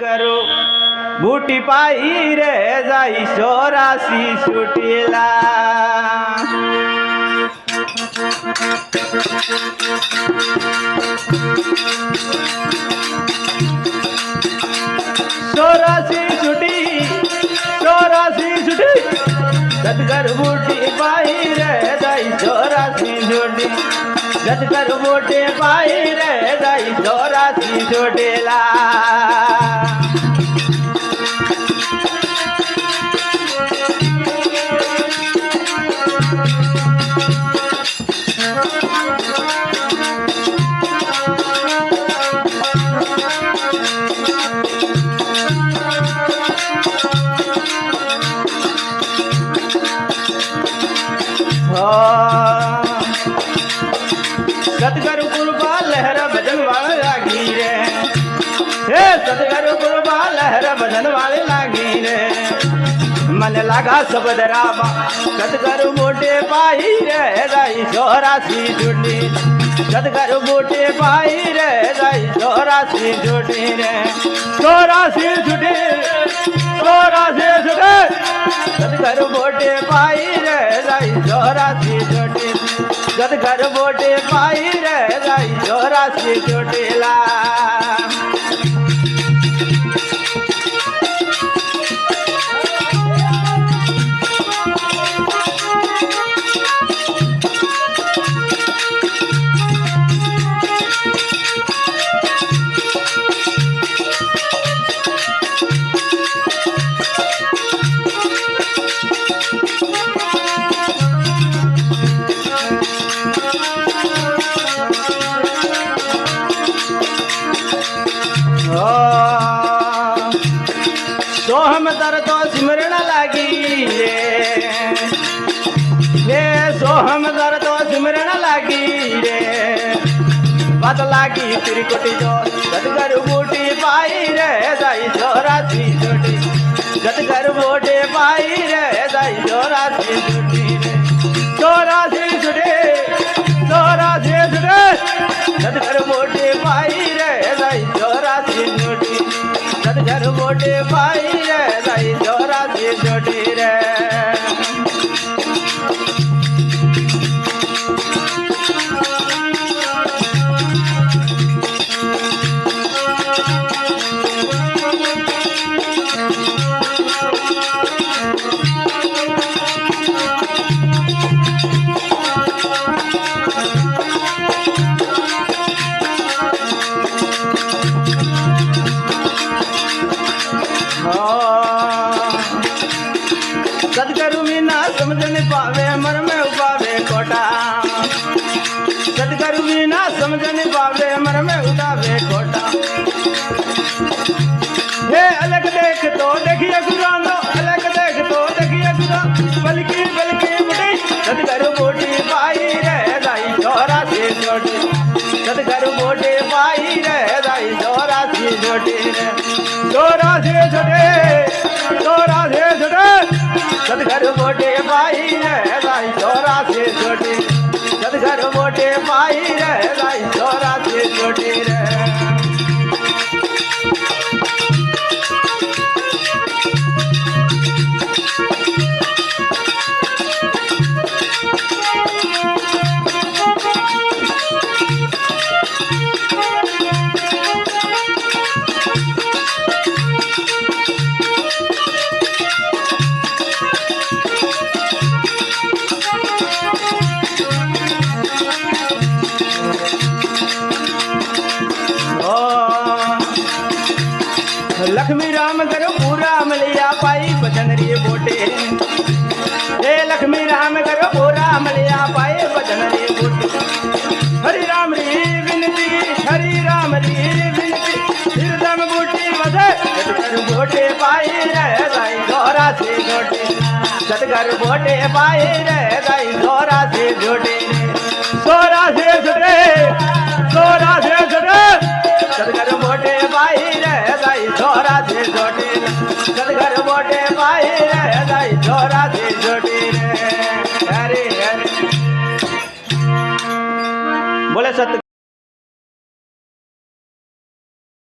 करो बूटी पाई रे जाई सोरासी छुटीला सोरासी छुटी सतगर बूटी पाई रे जाई सोरासी छुटी सतगर बूटी पाई रे जाई सोरासी छुटीला सतगुरु गुरुबा लहर भजन वाले लागी रे हे सतगुरु गुरुबा लहर भजन वाले लागी रे मन लगा शब्द रामा सतगुरु मोटे पाई रे दाई सोरासी छुटी सतगुरु मोटे पाई रे दाई सोरासी छुटी रे सोरासी छुटी सतगुरु मोटे पाई रे दाई सोरासी छुटी सतगुरु मोटे पाई रे दाई सोरासी छुटीला सोहम दर तो सिमरण लागी रे हे सोहम दर तो सिमरण लागी रे बात लागी त्रिकुटी जो सतगुरु बूटी पाई रे दाई सोरासी छुटी सतगुरु बूटी पाई रे दाई सोरासी छुटी रे सोरासी छुटी सतगुरु बूटी पाई रे दाई सोरासी छुटी सतगुरु बूटी पाई रे दाई सोरासी छुटी रे सतगुरु बिना समझ नहीं पावे मन में उपावे कोटा सतगुरु बिना समझ नहीं पावे मन में उठावे कोटा हे अलग देख तो देखिए गुरानो अलग देख तो देखिए गुरा बल्कि मुड़ी सतगुरु बूटी पाई रे दाई सोरासी छुटी सतगुरु बूटी पाई रे दाई सोरासी छुटी रे सोरासी छुटी सतगुरु मोटे पाई रे दाई सोरासी छुटी सतगुरु मोटे पाई रे दाई सोरासी छुटी रे लक्ष्मी राम करो पूरा मलिया पाई भजन रे बोटे हे लक्ष्मी राम करो पूरा मलिया पाई भजन रे बोटे हरि राम री विनती हरि राम री विनती हृदम बूटी बधे सतगुरु बोटे पाई रे दाई सोरासी छुटी सतगुरु बोटे पाई रे दाई सोरासी छुटी सोरासी छुटे सतगुरु बोटे पाई रे दाई सोरासी छुटी सतगुरु बोटे पाई रे दाई सोरासी